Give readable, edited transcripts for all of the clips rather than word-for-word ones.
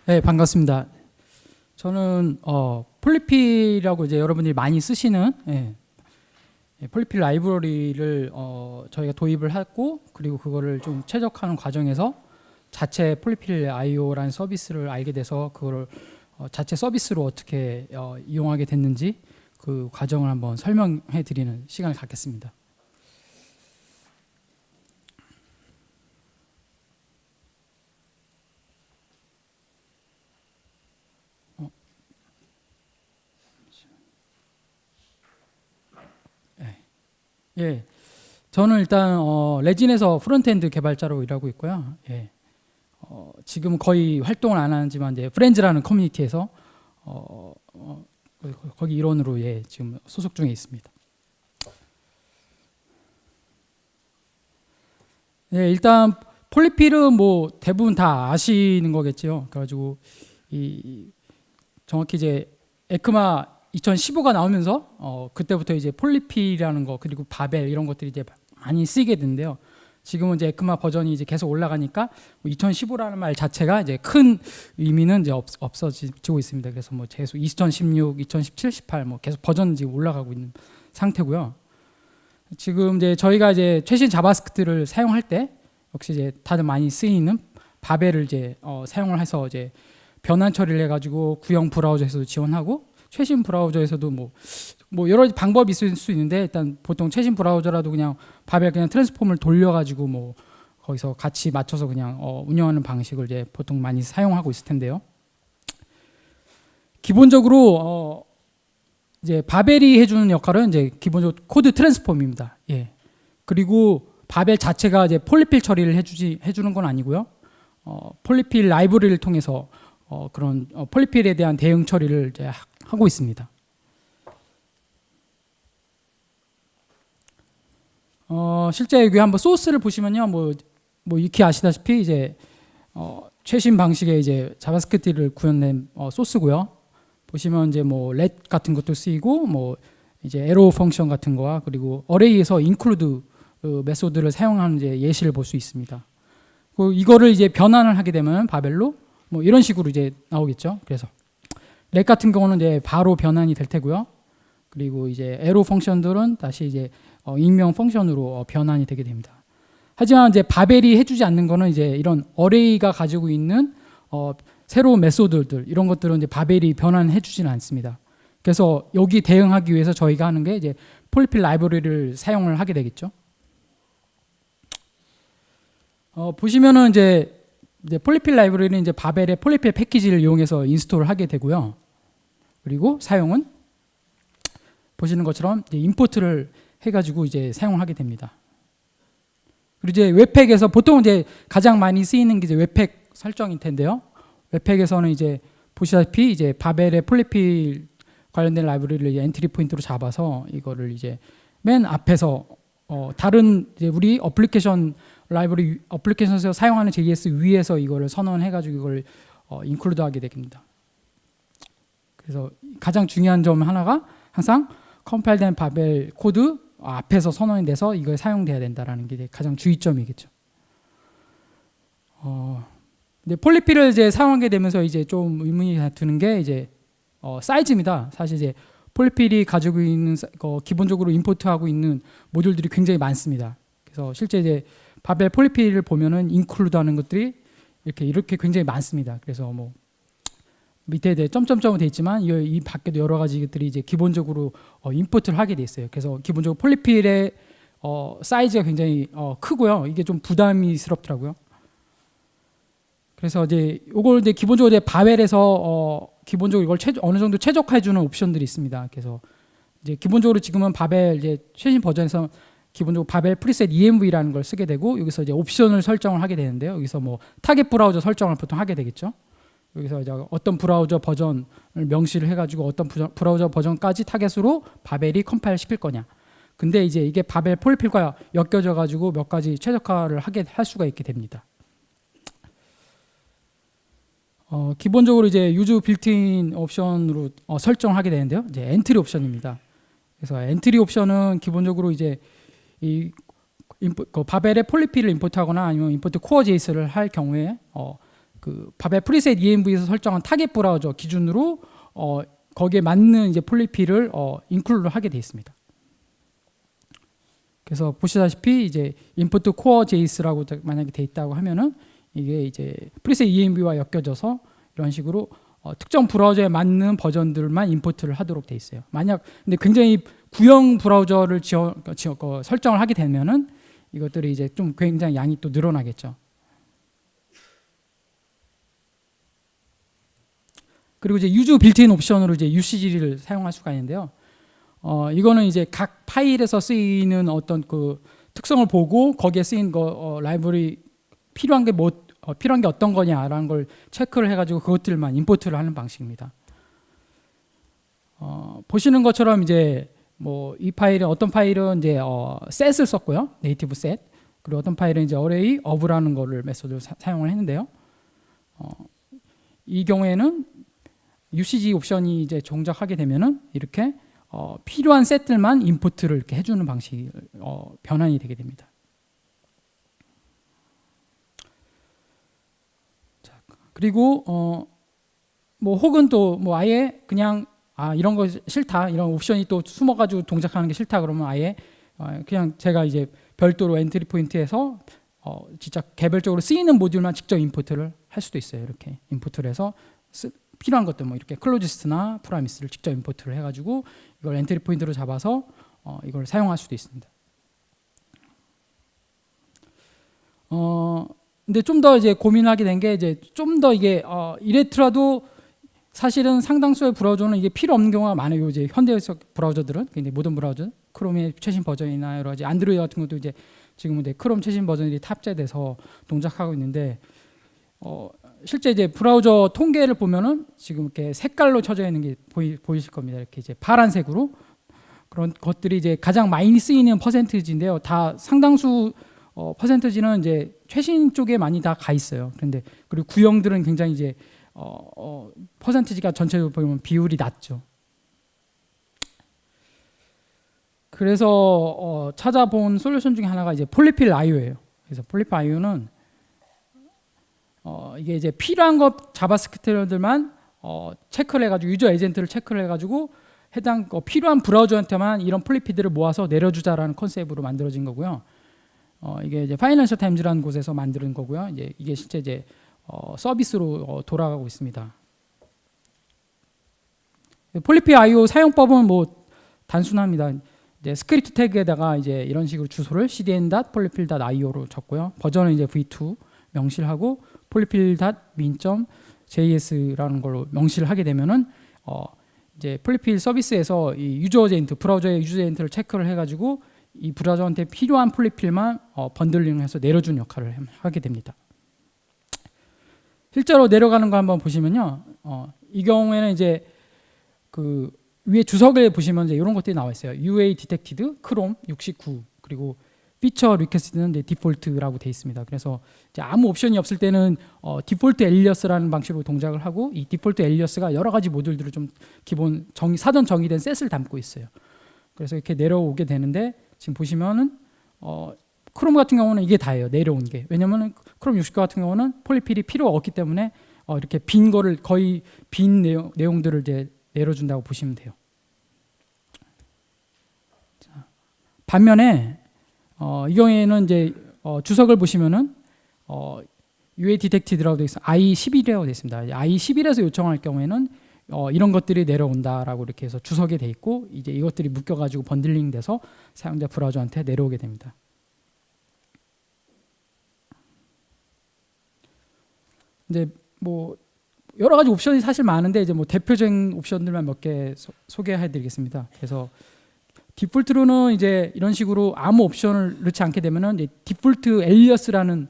네, 반갑습니다. 저는 폴리필이라고 이제 여러분들이 많이 쓰시는 폴리필 라이브러리를 저희가 도입을 했고, 그리고 그거를 좀 최적화하는 과정에서 자체 폴리필 IO라는 서비스를 알게 돼서 그거를 자체 서비스로 어떻게 이용하게 됐는지 그 과정을 한번 설명해 드리는 시간을 갖겠습니다. 예, 저는 일단 레진에서 프론트엔드 개발자로 일하고 있고요. 예, 지금 거의 활동을 안 하지만 이제 프렌즈라는 커뮤니티에서 거기 일원으로 지금 소속 중에 있습니다. 예, 일단 폴리필은 뭐 대부분 다 아시는 거겠죠. 그래가지고 정확히 이제 에크마 2015가 나오면서 그때부터 이제 폴리필이라는 거 그리고 바벨 이런 것들이 이제 많이 쓰이게 된대요. 지금은 이제 에크마 버전이 이제 계속 올라가니까 2015라는 말 자체가 이제 큰 의미는 이제 없어지고 있습니다. 그래서 뭐 계속 2016, 2017, 18 뭐 계속 버전 지금 올라가고 있는 상태고요. 지금 이제 저희가 이제 최신 자바스크립트를 사용할 때 역시 이제 다들 많이 쓰이는 바벨을 이제 사용을 해서 이제 변환 처리를 해가지고 구형 브라우저에서도 지원하고 최신 브라우저에서도 뭐 여러 방법이 있을 수 있는데 일단 보통 최신 브라우저라도 그냥 바벨 그냥 트랜스폼을 돌려가지고 뭐 거기서 같이 맞춰서 그냥 운영하는 방식을 이제 보통 많이 사용하고 있을 텐데요. 기본적으로 이제 바벨이 해주는 역할은 이제 기본적으로 코드 트랜스폼입니다. 예. 그리고 바벨 자체가 이제 폴리필 처리를 해주는 건 아니고요. 폴리필 라이브러리를 통해서 그런 폴리필에 대한 대응 처리를 이제 하고 있습니다. 실제 여기 한번 소스를 보시면요, 뭐 익히 아시다시피 이제 최신 방식의 이제 자바스크립트를 구현된 소스고요. 보시면 이제 뭐 let 같은 것도 쓰이고 뭐 이제 arrow 펑션 같은 거와 그리고 어레이에서 include 메소드를 사용하는 이제 예시를 볼 수 있습니다. 이거를 이제 변환을 하게 되면 바벨로 뭐 이런 식으로 이제 나오겠죠. 그래서 let 같은 경우는 이제 바로 변환이 될 테고요. 그리고 이제 arrow 펑션들은 다시 이제 익명 펑션으로 변환이 되게 됩니다. 하지만 이제 바벨이 해주지 않는 거는 이제 이런 어레이가 가지고 있는 새로운 메소드들 이런 것들은 이제 바벨이 변환해 주지는 않습니다. 그래서 여기 대응하기 위해서 저희가 하는 게 이제 폴리필 라이브러리를 사용을 하게 되겠죠. 보시면은 이제 폴리필 라이브러리는 이제 바벨의 폴리필 패키지를 이용해서 인스톨을 하게 되고요. 그리고 사용은 보시는 것처럼 이제 임포트를 해가지고 이제 사용을 하게 됩니다. 그리고 이제 웹팩에서 보통 이제 가장 많이 쓰이는 게 이제 웹팩 설정일 텐데요. 웹팩에서는 이제 보시다시피 이제 바벨의 폴리필 관련된 라이브러리를 엔트리 포인트로 잡아서 이거를 이제 맨 앞에서 다른 이제 우리 어플리케이션 라이브러리 어플리케이션에서 사용하는 JS 위에서 이거를 선언해가지고 이걸 인클루드하게 됩니다. 그래서 가장 중요한 점 하나가 항상 컴파일된 바벨 코드 앞에서 선언이 돼서 이걸 사용돼야 된다라는 게 가장 주의점이겠죠. 근데 폴리필을 이제 사용하게 되면서 이제 좀 의문이 드는 게 이제 사이즈입니다. 사실 이제 폴리필이 가지고 있는 기본적으로 임포트하고 있는 모듈들이 굉장히 많습니다. 그래서 실제 이제 바벨 폴리필을 보면은 인클루드하는 것들이 이렇게 굉장히 많습니다. 그래서 뭐 밑에 점점점은 돼 있지만 이 밖에도 여러 가지 것들이 이제 기본적으로 임포트를 하게 돼 있어요. 그래서 기본적으로 폴리필의 사이즈가 굉장히 크고요. 이게 좀 부담스럽더라고요. 그래서 이제 이걸 이제 기본적으로 이제 바벨에서 기본적으로 이걸 어느 정도 최적화해 주는 옵션들이 있습니다. 그래서 이제 기본적으로 지금은 바벨 이제 최신 버전에서 기본적으로 바벨 프리셋 ENV라는 걸 쓰게 되고 여기서 이제 옵션을 설정을 하게 되는데요. 여기서 뭐 타겟 브라우저 설정을 보통 하게 되겠죠. 여기서 이제 어떤 브라우저 버전을 명시를 해가지고 어떤 브라우저 버전까지 타겟으로 바벨이 컴파일 시킬 거냐. 근데 이제 이게 바벨 폴리필과 엮여져 가지고 몇 가지 최적화를 할 수가 있게 됩니다. 기본적으로 이제 유즈 빌트인 옵션으로 설정하게 되는데요. 이제 엔트리 옵션입니다. 그래서 엔트리 옵션은 기본적으로 이제 바벨의 폴리필을 임포트하거나 아니면 임포트 코어 JS를 할 경우에 그 밥의 프리셋 ENV에서 설정한 타겟 브라우저 기준으로 거기에 맞는 이제 폴리필을 인클루드 하게 되어 있습니다. 그래서 보시다시피 이제 input core JS라고 만약에 돼 있다고 하면은 이게 이제 프리셋 ENV와 엮여져서 이런 식으로 특정 브라우저에 맞는 버전들만 임포트를 하도록 돼 있어요. 만약 근데 굉장히 구형 브라우저를 설정을 하게 되면은 이것들이 이제 좀 굉장히 양이 또 늘어나겠죠. 그리고 이제 유즈 빌트인 옵션으로 이제 UCG를 사용할 수가 있는데요. 이거는 이제 각 파일에서 쓰이는 어떤 그 특성을 보고 거기에 쓰인 라이브러리 필요한 게 필요한 게 어떤 거냐라는 걸 체크를 해가지고 그것들만 임포트를 하는 방식입니다. 보시는 것처럼 이제 뭐 이 파일은 어떤 파일은 이제 set을 썼고요, 네이티브 set. 그리고 어떤 파일은 이제 array of라는 거를 메소드를 사용을 했는데요. 이 경우에는 UCG 옵션이 이제 종작하게 되면은 이렇게 필요한 셋들만 임포트를 이렇게 해주는 방식 변환이 되게 됩니다. 자, 그리고 뭐 혹은 또 뭐 아예 그냥 이런 거 싫다, 이런 옵션이 또 숨어가지고 동작하는 게 싫다 그러면 아예 그냥 제가 이제 별도로 엔트리 포인트에서 진짜 개별적으로 쓰이는 모듈만 직접 임포트를 할 수도 있어요. 이렇게 임포트를 해서 필요한 것들 뭐 이렇게 클로지스트나 프라미스를 직접 임포트를 해가지고 이걸 엔트리 포인트로 잡아서 이걸 사용할 수도 있습니다. 근데 좀 더 이제 고민하게 된 게 이제 좀 더 이게 이랬더라도 사실은 상당수의 브라우저는 이게 필요 없는 경우가 많아요. 이제 현대 브라우저들은 굉장히 모던 브라우저, 크롬의 최신 버전이나 여러 가지 안드로이드 같은 것도 이제 지금은 이제 크롬 최신 버전이 탑재돼서 동작하고 있는데 실제 이제 브라우저 통계를 보면은 지금 이렇게 색깔로 쳐져 있는 게 보이실 겁니다. 이렇게 이제 파란색으로 그런 것들이 이제 가장 많이 쓰이는 퍼센티지인데요. 다 상당수 퍼센티지는 이제 최신 쪽에 많이 다 가 있어요. 그런데 그리고 구형들은 굉장히 이제 퍼센티지가 전체적으로 보면 비율이 낮죠. 그래서 찾아본 솔루션 중에 하나가 이제 폴리필 IO예요. 그래서 폴리필 IO는 이게 이제 필요한 것 자바스크립트들만 체크를 해가지고 유저 에이전트를 체크를 해가지고 해당 필요한 브라우저한테만 이런 폴리피드를 모아서 내려주자라는 컨셉으로 만들어진 거고요. 이게 이제 파이낸셜 타임즈라는 곳에서 만드는 거고요. 이제 이게 실제 이제 서비스로 돌아가고 있습니다. 폴리피 IO 사용법은 뭐 단순합니다. 이제 스크립트 태그에다가 이제 이런 식으로 주소를 cdn.polyfill.io로 적고요. 버전은 이제 v2 명시하고 polyfill.min.js라는 걸로 명시를 하게 되면은 이제 폴리필 서비스에서 이 유저 에이전트 브라우저의 유저 에이전트를 체크를 해가지고 이 브라우저한테 필요한 폴리필만 번들링해서 내려주는 역할을 하게 됩니다. 실제로 내려가는 거 한번 보시면요, 이 경우에는 이제 그 위에 주석을 보시면 이제 이런 것들이 나와 있어요. UA detected, 크롬 69, 그리고 피처 리퀘스트는 이제 디폴트라고 되어 있습니다. 그래서 이제 아무 옵션이 없을 때는 디폴트 엘리어스라는 방식으로 동작을 하고 이 디폴트 엘리어스가 여러 가지 모듈들을 좀 기본 사전 정의된 셋을 담고 있어요. 그래서 이렇게 내려오게 되는데 지금 보시면은 크롬 같은 경우는 이게 다예요. 내려온 게. 왜냐면은 크롬 69 같은 경우는 폴리필이 필요가 없기 때문에 이렇게 빈 거를 거의 빈 내용들을 이제 내려준다고 보시면 돼요. 자, 반면에 이 경우에는 이제 주석을 보시면은 UA detected라고 되어 있어 I11이라고 되어 있습니다. I11에서 요청할 경우에는 이런 것들이 내려온다라고 이렇게 해서 주석에 돼 있고 이제 이것들이 묶여가지고 번들링돼서 사용자 브라우저한테 내려오게 됩니다. 이제 뭐 여러 가지 옵션이 사실 많은데 이제 뭐 대표적인 옵션들만 몇 개 소개해드리겠습니다. 그래서 디폴트로는 이제 이런 식으로 아무 옵션을 넣지 않게 되면은 이제 디폴트 엘리어스라는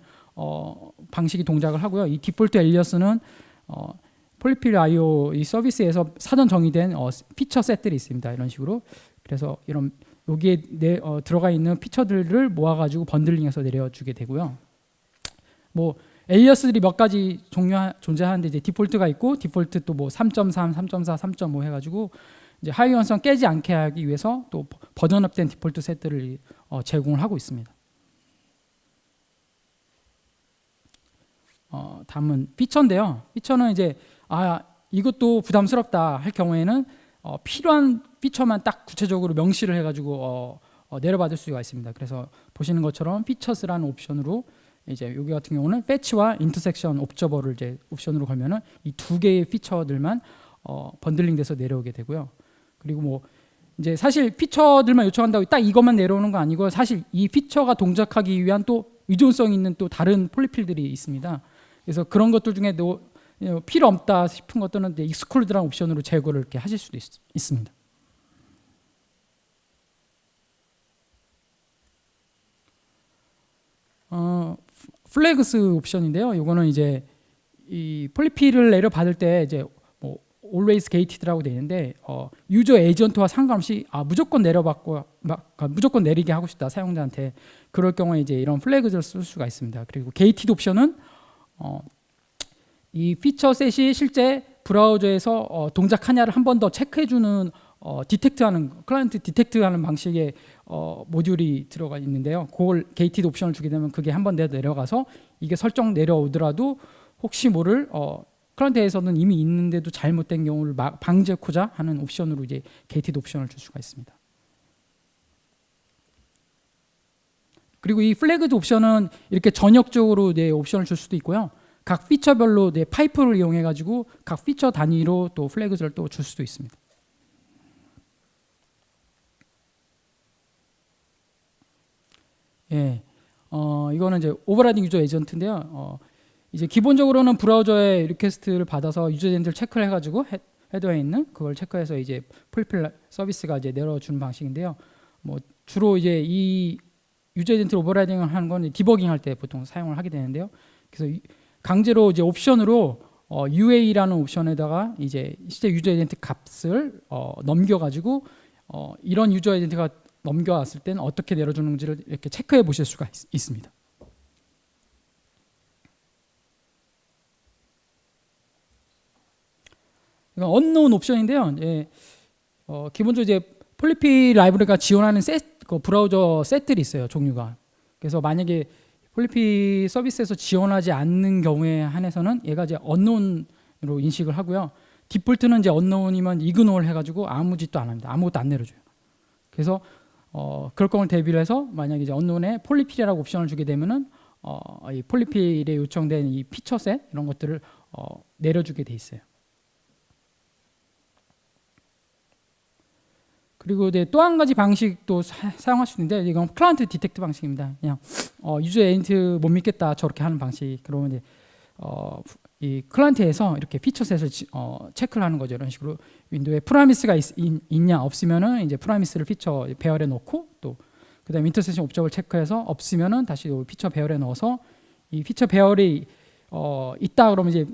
방식이 동작을 하고요. 이 디폴트 엘리어스는 폴리필 IO 이 서비스에서 사전 정의된 피처 셋들이 있습니다. 이런 식으로. 그래서 이런 여기에 들어가 있는 피처들을 모아가지고 번들링해서 내려주게 되고요. 뭐 엘리어스들이 몇 가지 존재하는데 이제 디폴트가 있고 디폴트 또 뭐 3.3, 3.4, 3.5 해가지고 이제 하위 원성 깨지 않게 하기 위해서 또 버전업된 디폴트 셋들을 제공을 하고 있습니다. 담은 피처인데요. 피처는 이제 이것도 부담스럽다 할 경우에는 필요한 피처만 딱 구체적으로 명시를 해가지고 내려받을 수가 있습니다. 그래서 보시는 것처럼 피처스라는 옵션으로 이제 여기 같은 경우는 패치와 인터섹션 옵저버를 이제 옵션으로 걸면은 이 두 개의 피처들만 번들링돼서 내려오게 되고요. 그리고 뭐 이제 사실 피처들만 요청한다고 딱 이것만 내려오는 거 아니고 사실 이 피처가 동작하기 위한 또 의존성 있는 또 다른 폴리필들이 있습니다. 그래서 그런 것들 중에도 필요 없다 싶은 것들은 익스클루드라는 옵션으로 제거를 이렇게 하실 수도 있습니다. 플래그스 옵션인데요. 이거는 이제 이 폴리필을 내려 받을 때 이제 뭐 always gated라고 되어 있는데 유저 에이전트와 상관없이 무조건 내려받고 무조건 내리게 하고 싶다 사용자한테 그럴 경우에 이제 이런 플래그를 쓸 수가 있습니다. 그리고 gated 옵션은 이 피처 셋이 실제 브라우저에서 동작하냐를 한 번 더 체크해주는 디텍트하는 클라이언트 디텍트하는 방식의 모듈이 들어가 있는데요. 그걸 게이티드 옵션을 주게 되면 그게 한 번 내려가서 이게 설정 내려오더라도 혹시 모를 클라이언트에서는 이미 있는데도 잘못된 경우를 방지하고자 하는 옵션으로 이제 게이티드 옵션을 줄 수가 있습니다. 그리고 이 플래그드 옵션은 이렇게 전역적으로 옵션을 줄 수도 있고요. 각 피처별로 파이프를 이용해 가지고 각 피처 단위로 또 플래그를 또 줄 수도 있습니다. 예, 이거는 이제 오버라이딩 유저 에이전트인데요. 이제 기본적으로는 브라우저에 리퀘스트를 받아서 유저 에이전트를 체크를 해가지고 헤더에 있는 그걸 체크해서 이제 폴리필 서비스가 이제 내려주는 방식인데요. 뭐 주로 이제 이 유저 에이전트 오버라이딩을 하는 건 디버깅 할 때 보통 사용을 하게 되는데요. 그래서 강제로 이제 옵션으로 UA라는 옵션에다가 이제 실제 유저 에이전트 값을 넘겨가지고 이런 유저 에이전트가 넘겨왔을 때는 어떻게 내려주는지를 이렇게 체크해 보실 수가 있습니다. 이건 언노운 옵션인데요. 예, 기본적으로 이제 폴리필 라이브러리가 지원하는 브라우저 셋들이 있어요. 종류가. 그래서 만약에 폴리필 서비스에서 지원하지 않는 경우에 한해서는 얘가 이제 언노운으로 인식을 하고요. 디폴트는 이제 언노운이면 이그노를 해가지고 아무 짓도 안 합니다. 아무것도 안 내려줘요. 그래서 그럴 경우를 대비를 해서 만약에 이제 언노운에 폴리필이라고 옵션을 주게 되면은 이 폴리필에 요청된 이 피처셋 이런 것들을 내려주게 돼 있어요. 그리고 이제 또 한 가지 방식도 사용할 수 있는데 이건 클라이언트 디텍트 방식입니다. 그냥 유저 에이전트 못 믿겠다 저렇게 하는 방식. 그러면 이제 이 클라이언트에서 이렇게 피처셋을 체크를 하는 거죠. 이런 식으로 윈도우에 프라미스가 있냐 없으면은 이제 프라미스를 피처 배열에 넣고 또 그다음에 인터섹션 옵저버를 체크해서 없으면은 다시 피처 배열에 넣어서 이 피처 배열이 있다 그러면 이제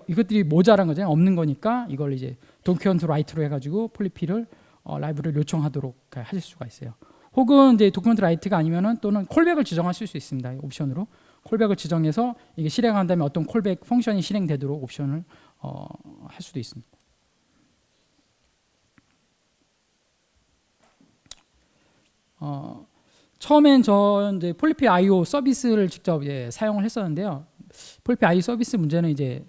이것들이 모자란 거잖아요. 없는 거니까 이걸 이제 도큐먼트 라이트로 해가지고 폴리필을 라이브를 요청하도록 하실 수가 있어요. 혹은 이제 도큐먼트 라이트가 아니면은 또는 콜백을 지정하실 수 있습니다. 옵션으로 콜백을 지정해서 이게 실행한 다음에 어떤 콜백 펑션이 실행되도록 옵션을 할 수도 있습니다. 처음엔 저 이제 폴리필 IO 서비스를 직접 사용을 했었는데요. 폴리필 IO 서비스 문제는 이제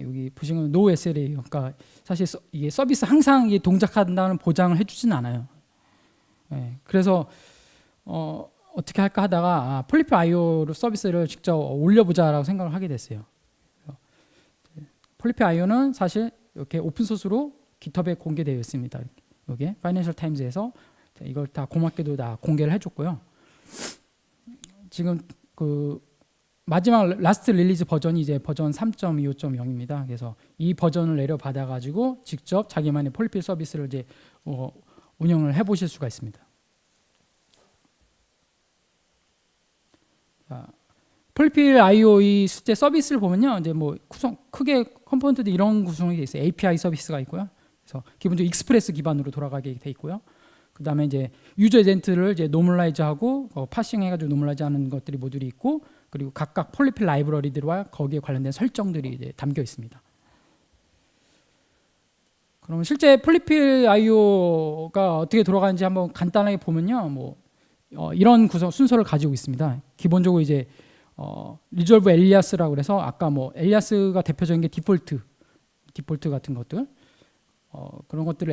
여기 보시면 no SLA예요. 그러니까 사실 이게 서비스 항상 이게 동작한다는 보장을 해주지는 않아요. 그래서 어떻게 할까 하다가 폴리필 IO 서비스를 직접 올려보자라고 생각을 하게 됐어요. 폴리필 IO는 사실 이렇게 오픈 소스로 GitHub에 공개되어 있습니다. 여기 파이낸셜 타임즈에서 이걸 다 고맙게도 다 공개를 해줬고요. 지금 그 마지막 라스트 릴리즈 버전이 이제 버전 3.25.0입니다. 그래서 이 버전을 내려받아 가지고 직접 자기만의 폴리필 서비스를 이제 운영을 해보실 수가 있습니다. 폴리필 IO의 실제 서비스를 보면요, 이제 뭐 구성 크게 컴포넌트들 이런 구성이 돼 있어요. API 서비스가 있고요. 그래서 기본적으로 익스프레스 기반으로 돌아가게 돼 있고요. 그 다음에 이제 유저 에이전트를 이제 노멀라이즈하고 파싱해가지고 노멀라이즈하는 것들이 모듈이 있고, 그리고 각각 폴리필 라이브러리들과 거기에 관련된 설정들이 이제 담겨 있습니다. 그러면 실제 폴리필 IO가 어떻게 돌아가는지 한번 간단하게 보면요, 뭐 이런 구성 순서를 가지고 있습니다. 기본적으로 이제 리졸브 엘리아스라고 그래서 아까 뭐 엘리아스가 대표적인 게 디폴트 같은 것들 그런 것들을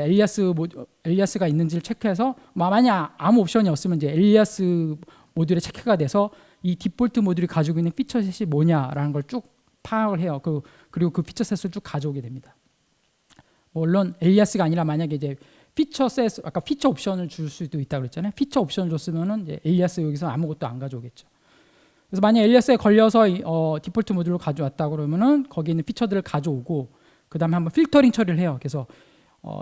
엘리아스가 있는지를 체크해서 만약 아무 옵션이 없으면 이제 엘리아스 모듈에 체크가 돼서 이 디폴트 모듈이 가지고 있는 피처셋이 뭐냐라는 걸 쭉 파악을 해요. 그리고 그 피처셋을 쭉 가져오게 됩니다. 물론 엘리아스가 아니라 만약에 이제 피처셋 아까 피처 옵션을 줄 수도 있다고 그랬잖아요. 피처 옵션을 줬으면은 이제 엘리아스 여기서 아무것도 안 가져오겠죠. 그래서 만약 엘리아스에 걸려서 디폴트 모듈로 가져왔다 그러면은 거기 있는 피처들을 가져오고 그다음에 한번 필터링 처리를 해요. 그래서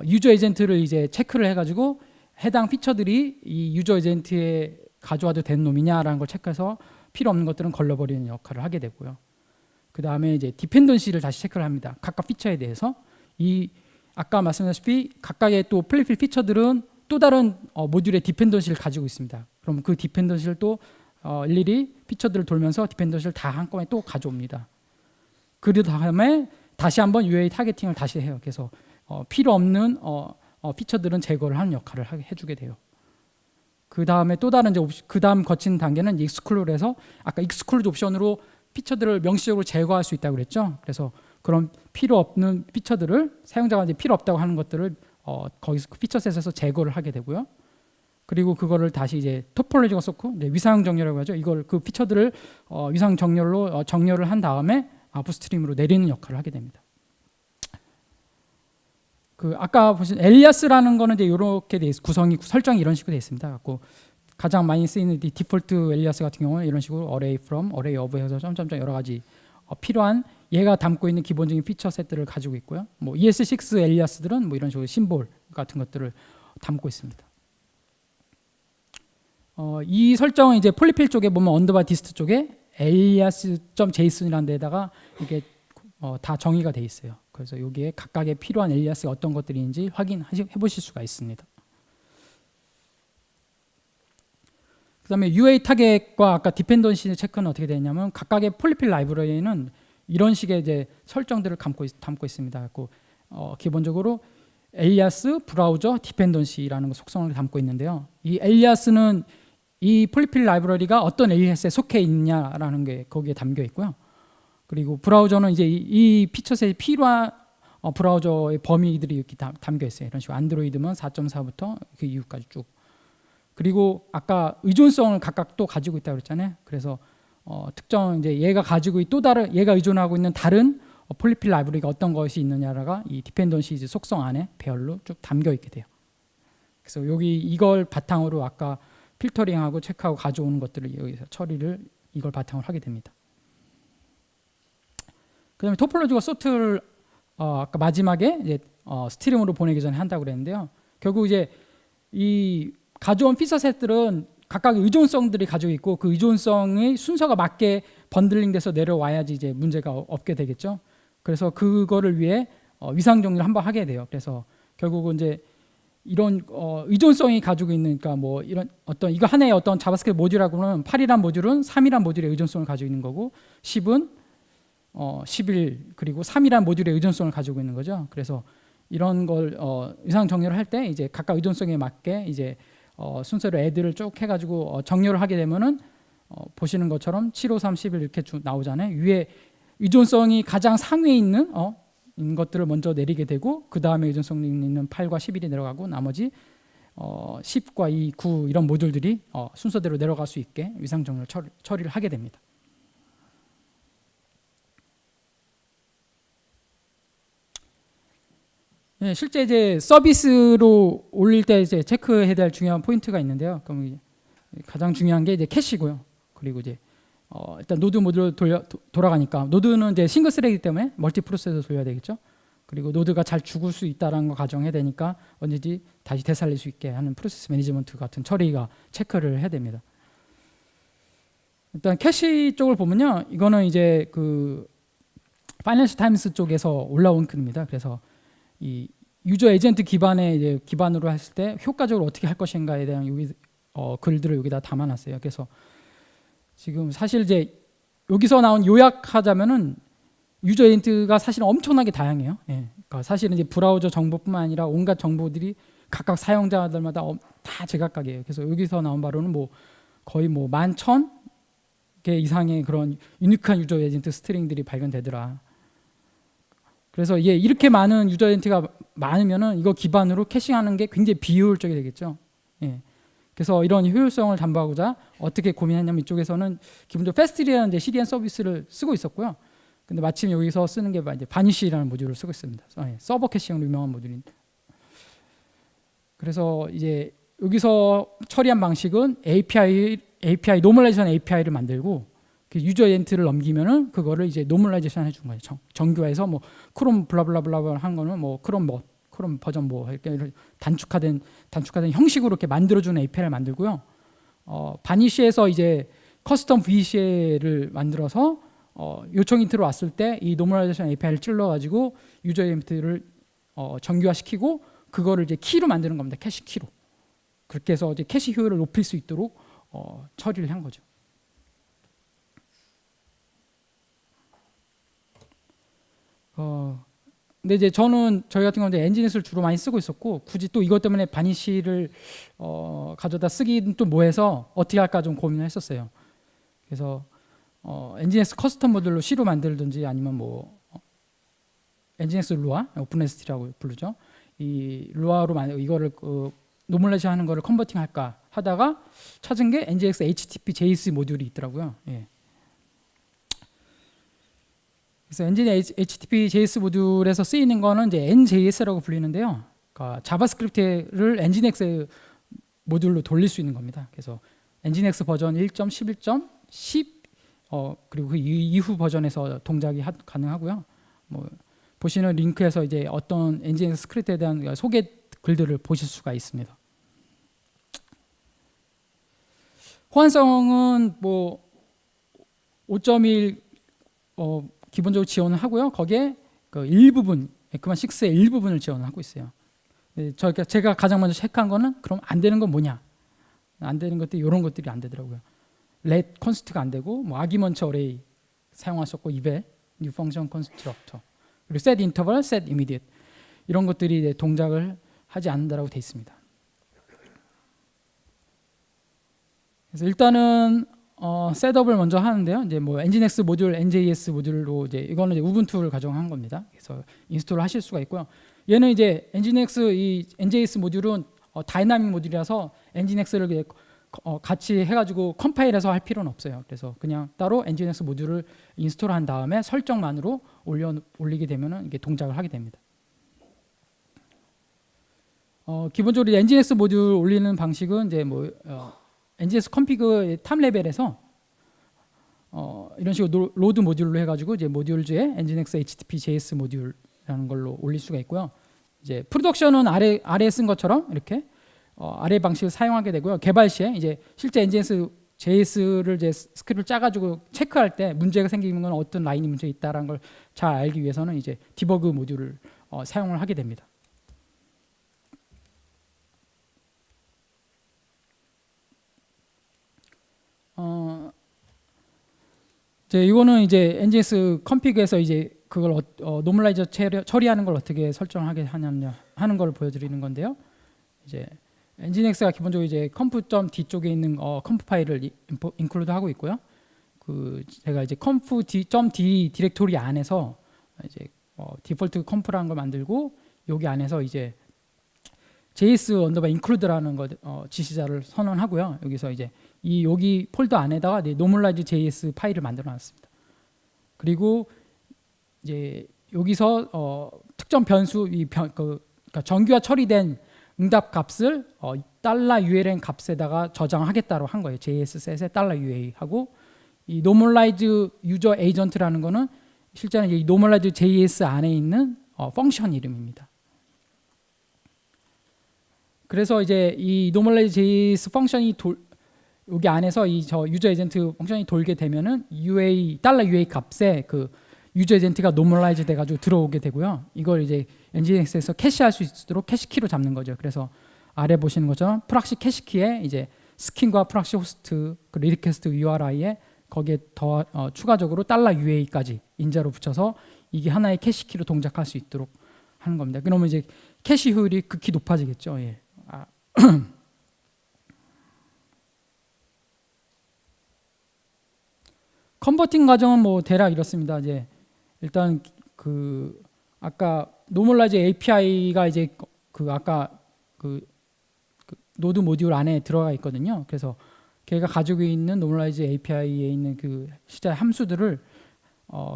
유저 에이전트를 이제 체크를 해가지고 해당 피처들이 이 유저 에이전트에 가져와도 되는 놈이냐라는 걸 체크해서 필요 없는 것들은 걸러버리는 역할을 하게 되고요. 그 다음에 이제 디펜던시를 다시 체크를 합니다. 각각 피처에 대해서 이 아까 말씀드렸다시피 각각의 또 플랫필 피처들은 또 다른 모듈의 디펜던시를 가지고 있습니다. 그럼 그 디펜던시를 또 일일이 피처들을 돌면서 디펜던시를 다 한꺼번에 또 가져옵니다. 그 다음에 다시 한번 UA 타겟팅을 다시 해요. 그래서 필요 없는 피처들은 제거를 하는 역할을 해주게 돼요. 그 다음에 또 다른 이제 그 다음 거친 단계는 익스클루드에서 아까 익스클루드 옵션으로 피처들을 명시적으로 제거할 수 있다고 그랬죠. 그래서 그런 필요 없는 피처들을 사용자가 이제 필요 없다고 하는 것들을 거기서 그 피처셋에서 제거를 하게 되고요. 그리고 그거를 다시 이제 토폴로지가 썼고 이제 위상 정렬이라고 하죠. 이걸 그 피처들을 위상 정렬로 정렬을 한 다음에 아프스트림으로 내리는 역할을 하게 됩니다. 그 아까 보신 엘리아스라는 거는 이제 이렇게 돼 구성이 설정이 이런 식으로 돼 있습니다. 갖고 가장 많이 쓰이는 디폴트 엘리아스 같은 경우는 이런 식으로 array from, array of 해서 점점점 여러 가지 필요한 얘가 담고 있는 기본적인 피처 셋들을 가지고 있고요. 뭐 ES6 엘리아스들은 뭐 이런 식으로 심볼 같은 것들을 담고 있습니다. 이 설정은 이제 폴리필 쪽에 보면 언더바 디스트 쪽에 alias.json이라는 데다가 이게 다 정의가 돼 있어요. 그래서 여기에 각각의 필요한 엘리아스가 어떤 것들인지 확인해 보실 수가 있습니다. 그다음에 UA 타겟과 아까 디펜던시 체크는 어떻게 되냐면 각각의 폴리필 라이브러리는 이런 식의 이제 설정들을 담고 있습니다. 그래서 기본적으로 엘리아스, 브라우저, 디펜던시라는 속성을 담고 있는데요. 이 엘리아스는 이 폴리필 라이브러리가 어떤 엘리아스에 속해 있냐라는 게 거기에 담겨 있고요. 그리고 브라우저는 이제 이 피처셋이 필요한 브라우저의 범위들이 이렇게 담겨 있어요. 이런 식으로 안드로이드면 4.4부터 그 이후까지 쭉. 그리고 아까 의존성을 각각 또 가지고 있다고 그랬잖아요. 그래서 특정 이제 얘가 가지고 또 다른 얘가 의존하고 있는 다른 폴리필 라이브러리가 어떤 것이 있느냐가 이 디펜던시 속성 안에 배열로 쭉 담겨 있게 돼요. 그래서 여기 이걸 바탕으로 아까 필터링하고 체크하고 가져오는 것들을 여기서 처리를 이걸 바탕으로 하게 됩니다. 그다음에 토폴로지와 소트를 아까 마지막에 이제 스트림으로 보내기 전에 한다고 그랬는데요. 결국 이제 이 가져온 피처셋들은 각각 의존성들이 가지고 있고 그 의존성의 순서가 맞게 번들링돼서 내려와야지 이제 문제가 없게 되겠죠. 그래서 그거를 위해 위상 정리를 한번 하게 돼요. 그래서 결국은 이제 이런 의존성이 가지고 있는 그러니까 뭐 이런 어떤 이거 하나의 어떤 자바스크립트 모듈하고는 8이란 모듈은 3이란 모듈의 의존성을 가지고 있는 거고 10은 11 그리고 3이란 모듈의 의존성을 가지고 있는 거죠. 그래서 이런 걸 위상 정렬을 할 때 이제 각각 의존성에 맞게 이제 순서로 애들을 쭉 해가지고 정렬을 하게 되면은 보시는 것처럼 7, 5, 3, 11 이렇게 쭉 나오잖아요. 위에 의존성이 가장 상위에 있는 것들을 먼저 내리게 되고 그 다음에 의존성이 있는 8과 11이 내려가고 나머지 10과 2, 9 이런 모듈들이 순서대로 내려갈 수 있게 위상 정렬 처리를 하게 됩니다. 네, 실제 이제 서비스로 올릴 때 이제 체크해야 될 중요한 포인트가 있는데요. 그럼 가장 중요한 게 이제 캐시고요. 그리고 이제 일단 노드 모듈로 돌아가니까 노드는 이제 싱글 스레이기 때문에 멀티 프로세서 돌려야 되겠죠. 그리고 노드가 잘 죽을 수 있다라는 거 가정해야 되니까 언제든지 다시 되살릴 수 있게 하는 프로세스 매니지먼트 같은 처리가 체크를 해야 됩니다. 일단 캐시 쪽을 보면요, 이거는 이제 그 파이낸셜 타임스 쪽에서 올라온 글입니다. 그래서 이 유저 에이전트 기반의 이제 기반으로 했을 때 효과적으로 어떻게 할 것인가에 대한 여기 글들을 여기다 담아놨어요. 그래서 지금 사실 이제 여기서 나온 요약하자면은 유저 에이전트가 사실 엄청나게 다양해요. 예. 그러니까 사실은 이제 브라우저 정보뿐만 아니라 온갖 정보들이 각각 사용자들마다 다 제각각이에요. 그래서 여기서 나온 바로는 뭐 거의 뭐 11,000개 개 이상의 그런 유니크한 유저 에이전트 스트링들이 발견되더라. 그래서 이렇게 많은 유저 에이전트가 많으면은 이거 기반으로 캐싱하는 게 굉장히 비효율적이 되겠죠. 예. 그래서 이런 효율성을 담보하고자 어떻게 고민했냐면 이쪽에서는 기본적으로 패스트리라는 CDN 서비스를 쓰고 있었고요. 근데 마침 여기서 쓰는 게 이제 바니쉬라는 모듈을 쓰고 있습니다. 서버 캐싱으로 유명한 모듈인데. 그래서 이제 여기서 처리한 방식은 API 노멀라이제이션 API를 만들고 그 유저 에이전트를 넘기면은 그거를 이제 노멀라이제이션 해준 거예요. 정교화해서 뭐 크롬 블라블라블라 한 거는 뭐 크롬 버전 뭐 이렇게 단축화된 형식으로 이렇게 만들어주는 API를 만들고요. 바니쉬에서 이제 커스텀 VCA를 만들어서 요청 인트로 왔을 때 이 노멀라이제이션 API를 찔러가지고 유저 에이전트를 정교화시키고 그거를 이제 키로 만드는 겁니다. 캐시 키로. 그렇게 해서 이제 캐시 효율을 높일 수 있도록 처리를 한 거죠. 근데 이제 저희 같은 경우는 엔진엑스를 주로 많이 쓰고 있었고 굳이 또 이것 때문에 바니쉬를 가져다 쓰기는 또 뭐해서 어떻게 할까 좀 고민을 했었어요. 그래서 엔진엑스 커스텀 모듈로 C로 만들든지 아니면 뭐 엔진엑스 루아 오픈에스티라고 부르죠. 이 루아로 이거를 노멀라이제이션 하는 거를 컨버팅 할까 하다가 찾은 게 엔진엑스 HTTP JS 모듈이 있더라고요. 예. 그래서 엔진 HTTP JS 모듈에서 쓰이는 거는 이제 NJS라고 불리는데요. 그러니까 자바스크립트를 엔진엑스 모듈로 돌릴 수 있는 겁니다. 그래서 엔진엑스 버전 1.11.10 그리고 그 이후 버전에서 동작이 가능하고요. 뭐 보시는 링크에서 이제 어떤 엔진엑스 스크립트에 대한 소개 글들을 보실 수가 있습니다. 호환성은 뭐 5.1 기본적으로 지원을 하고요. 거기에 그 일부분, 에크만 6의 일부분을 지원하고 있어요. 제가 가장 먼저 체크한 거는 그럼 안 되는 건 뭐냐? 안 되는 것들이 이런 것들이 안 되더라고요. let const가 안 되고, 뭐 아기먼트 어레이 사용하셨고, eval, new function constructor, 그리고 set interval, set immediate 이런 것들이 이제 동작을 하지 않는다라고 돼 있습니다. 그래서 일단은 셋업을 먼저 하는데요. 이제 뭐 엔진엑스 모듈, NJS 모듈로 이제 이거는 이제 우분투를 가정한 겁니다. 그래서 인스톨을 하실 수가 있고요. 얘는 이제 엔진엑스 이 NJS 모듈은 다이나믹 모듈이라서 엔진엑스를 같이 해가지고 컴파일해서 할 필요는 없어요. 그래서 그냥 따로 엔진엑스 모듈을 인스톨한 다음에 설정만으로 올리게 되면은 이게 동작을 하게 됩니다. 기본적으로 엔진엑스 모듈 올리는 방식은 이제 뭐 NGS 컴피그 탑 레벨에서 이런 식으로 로드 모듈로 해가지고 이제 모듈즈에 엔진엑스 HTTP JS 모듈이라는 걸로 올릴 수가 있고요. 이제 프로덕션은 아래에 쓴 것처럼 이렇게 아래 방식을 사용하게 되고요. 개발 시에 이제 실제 엔진엑스 JS를 이제 스크립트를 짜가지고 체크할 때 문제가 생기는 건 어떤 라인이 문제 있다라는 걸 잘 알기 위해서는 이제 디버그 모듈을 사용을 하게 됩니다. 이거는 이제 NGS 컴피그에서 이제 그걸 노멀라이저 처리하는 걸 어떻게 설정하게 하는 걸 보여드리는 건데요. 이제 엔진엑스가 기본적으로 이제 conf.d 쪽에 있는 conf 파일을 인클루드 하고 있고요. 제가 이제 conf.d 디렉토리 안에서 이제 디폴트 conf라는 걸 만들고 여기 안에서 이제 JS 언더바 include라는 거 지시자를 선언하고요. 여기서 이제 여기 폴더 안에다가 노멀라이즈 JS 파일을 만들어 놨습니다. 그리고 이제 여기서 특정 변수 그러니까 정규화 처리된 응답 값을 $ULN 값에다가 저장하겠다고 한 거예요. JS 셋에 $UA 하고 이 노멀라이즈 유저 에이전트라는 거는 실제는 이 노멀라이즈 JS 안에 있는 펑션 이름입니다. 그래서 이제 이 노멀라이즈 JS 펑션이 여기 안에서 유저 에이전트 펑션이 돌게 되면은 $UA 값에 그 유저 에이전트가 노멀라이즈 돼가지고 들어오게 되고요. 이걸 이제 NGX에서 캐시할 수 있도록 캐시키로 잡는 거죠. 그래서 아래 보시는 것처럼 프락시 캐시키에 이제 스킨과 프락시 호스트 그리고 리퀘스트 URI에 거기에 더 추가적으로 $UA까지 인자로 붙여서 이게 하나의 캐시키로 동작할 수 있도록 하는 겁니다. 그러면 이제 캐시 효율이 극히 높아지겠죠. 예. 컨버팅 과정은 뭐 대략 이렇습니다. 이제 일단 그 아까 노멀라이즈 API가 이제 그 아까 그 노드 모듈 안에 들어가 있거든요. 그래서 걔가 가지고 있는 노멀라이즈 API에 있는 그 실제 함수들을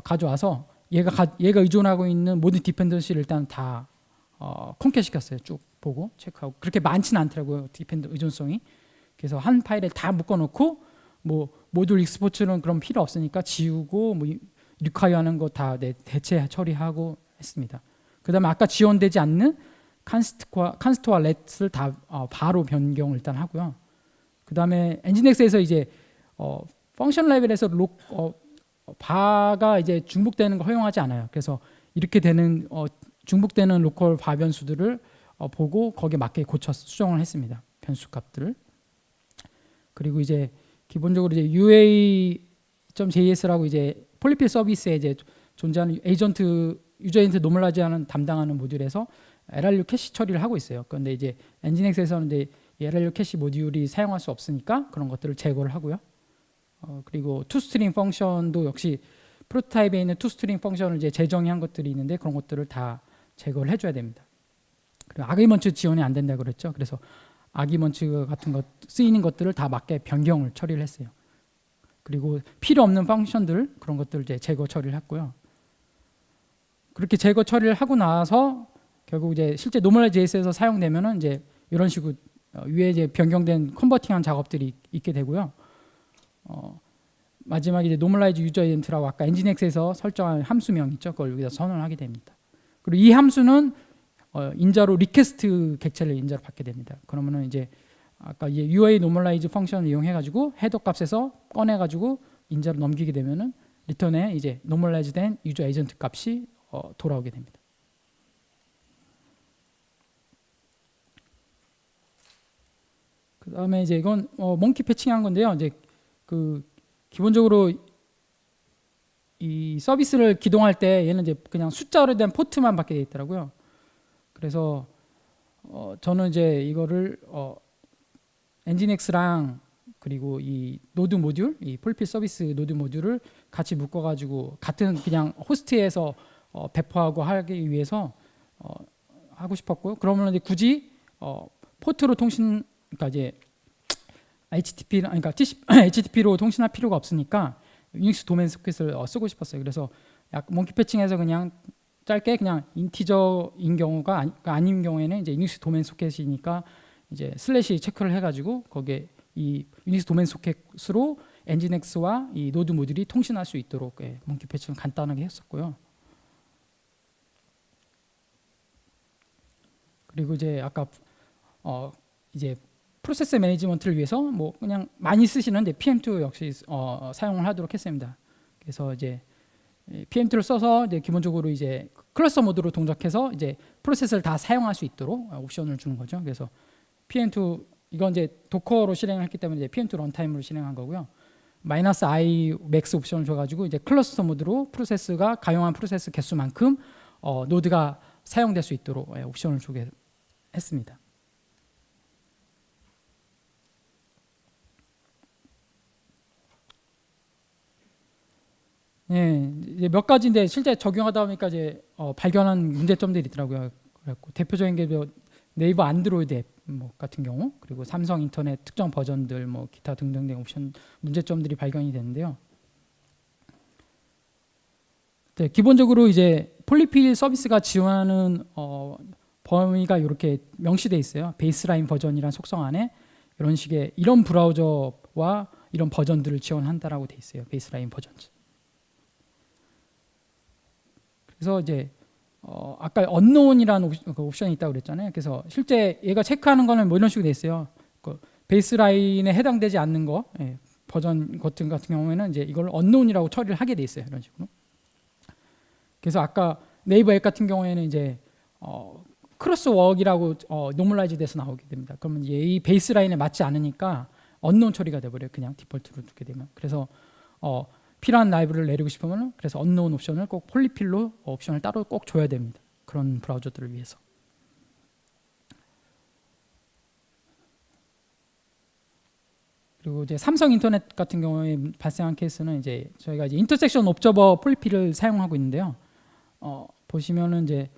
가져와서 얘가 의존하고 있는 모든 디펜던시를 일단 다 콘캣 시켰어요. 쭉 보고 체크하고 그렇게 많지는 않더라고요. 디펜더 의존성이. 그래서 한 파일에 다 묶어놓고 뭐 모듈 익스포츠는 그런 필요 없으니까 지우고 뭐 리콰이어하는 거 다 대체 처리하고 했습니다. 그다음에 아까 지원되지 않는 칸스트와 렛을 다 바로 변경을 일단 하고요. 그다음에 엔진엑스에서 이제 펑션 레벨에서 바가 이제 중복되는 걸 허용하지 않아요. 그래서 이렇게 되는 중복되는 로컬 바 변수들을 보고 거기에 맞게 고쳐 수정을 했습니다. 변수 값들을. 그리고 이제 기본적으로 이제 UA.js라고 이제 폴리필 서비스에 이제 존재하는 유저 에이전트 노멀라이즈하는 담당하는 모듈에서 LRU 캐시 처리를 하고 있어요. 그런데 이제 엔진엑스에서는 이제 LRU 캐시 모듈이 사용할 수 없으니까 그런 것들을 제거를 하고요. 그리고 투스트링 펑션도 역시 프로토타입에 있는 투스트링 펑션을 이제 재정의한 것들이 있는데 그런 것들을 다 제거를 해줘야 됩니다. 그리고 아기먼츠 지원이 안 된다고 그랬죠. 그래서 아기먼츠 같은 것 쓰이는 것들을 다 맞게 변경을 처리를 했어요. 그리고 필요 없는 펑션들 그런 것들을 이제 제거 처리를 했고요. 그렇게 제거 처리를 하고 나서 결국 이제 실제 노멀라이즈 JS에서 사용되면은 이제 이런 식으로 위에 이제 변경된 컨버팅한 작업들이 있게 되고요. 마지막에 이제 노멀라이즈 유저 에이전트라고 아까 엔진엑스에서 설정한 함수명 있죠. 그걸 여기다 선언을 하게 됩니다. 그리고 이 함수는 인자로 리퀘스트 객체를 인자로 받게 됩니다. 그러면은 이제 아까 UA 노멀라이즈 펑션을 이용해 가지고 헤더 값에서 꺼내 가지고 인자로 넘기게 되면은 리턴에 이제 노멀라이즈된 유저 에이전트 값이 돌아오게 됩니다. 그다음에 이제 이건 몽키 패칭한 건데요. 이제 그 기본적으로 이 서비스를 기동할 때 얘는 이제 그냥 숫자로 된 포트만 받게 돼 있더라고요. 그래서 저는 이제 이거를 엔진엑스랑 그리고 이 노드 모듈, 이 폴필 서비스 노드 모듈을 같이 묶어가지고 같은 그냥 호스트에서 배포하고 하기 위해서 하고 싶었고요. 그러면 이제 굳이 포트로 그러니까 이제 HTTP로 통신할 필요가 없으니까 유닉스 도메인 소켓을 쓰고 싶었어요. 그래서 몽키 패칭에서 그냥 짧게 그냥 인티저인 경우가 아닌 경우에는 이제 유닉스 도메인 소켓이니까 이제 슬래시 체크를 해가지고 거기에 이 유닉스 도메인 소켓으로 엔진엑스와 이 노드 모듈이 통신할 수 있도록 몽키 패칭을 간단하게 했었고요. 그리고 이제 아까 이제 프로세스 매니지먼트를 위해서 뭐 그냥 많이 쓰시는 PM2 역시 사용을 하도록 했습니다. 그래서 이제 PM2를 써서 이제 기본적으로 이제 클러스터 모드로 동작해서 이제 프로세스를 다 사용할 수 있도록 옵션을 주는 거죠. 그래서 PM2 이건 이제 도커로 실행을 했기 때문에 이제 PM2 런타임으로 실행한 거고요. -i 맥스 옵션을 줘가지고 이제 클러스터 모드로 프로세스가 가용한 프로세스 개수만큼 노드가 사용될 수 있도록 옵션을 주게 했습니다. 네, 이제 몇 가지인데 실제 적용하다 보니까 이제 발견한 문제점들이 있더라고요. 그래갖고 대표적인 게 네이버 안드로이드 앱 같은 경우, 그리고 삼성 인터넷 특정 버전들, 기타 등등등 옵션 문제점들이 발견이 되는데요. 네, 기본적으로 이제 폴리필 서비스가 지원하는 범위가 이렇게 명시돼 있어요. 베이스라인 버전이란 속성 안에 이런 식의 이런 브라우저와 이런 버전들을 지원한다라고 돼 있어요. 베이스라인 버전. 그래서 이제 아까 unknown이라는 옵션이 있다고 그랬잖아요. 그래서 실제 얘가 체크하는 거는 뭐 이런 식으로 돼 있어요. 그 베이스라인에 해당되지 않는 거 버전 같은 경우에는 이제 이걸 unknown이라고 처리를 하게 돼 있어요. 이런 식으로. 그래서 아까 네이버 앱 같은 경우에는 이제 크로스워크이라고 노멀라이즈 돼서 나오게 됩니다. 그러면 이 베이스라인에 맞지 않으니까 unknown 처리가 돼버려요. 그냥 디폴트로 두게 되면. 그래서 필요한 라이브러리를 내리고 싶으면 그래서 unknown 옵션을 꼭 폴리필로 옵션을 따로 꼭 줘야 됩니다. 그런 브라우저들을 위해서. 그리고 이제 삼성 인터넷 같은 경우에 발생한 케이스는 이제 저희가 이제 인터섹션 옵저버 폴리피를 사용하고 있는데요. 보시면은 이제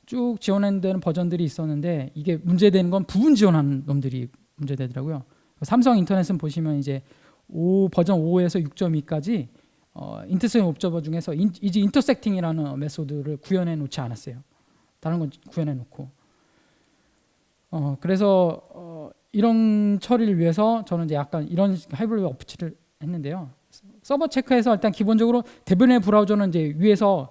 쭉 지원되는 버전들이 있었는데 이게 문제되는 건 부분 지원하는 놈들이 문제되더라고요. 삼성 인터넷은 보시면 이제 버전 5에서 6.2까지 인터섹션 옵저버 중에서 이제 인터섹팅이라는 메소드를 구현해 놓지 않았어요. 다른 건 구현해 놓고. 그래서 이런 처리를 위해서 저는 이제 약간 이런 하이브리드 어프치를 했는데요. 서버 체크해서 일단 기본적으로 대부분의 브라우저는 이제 위에서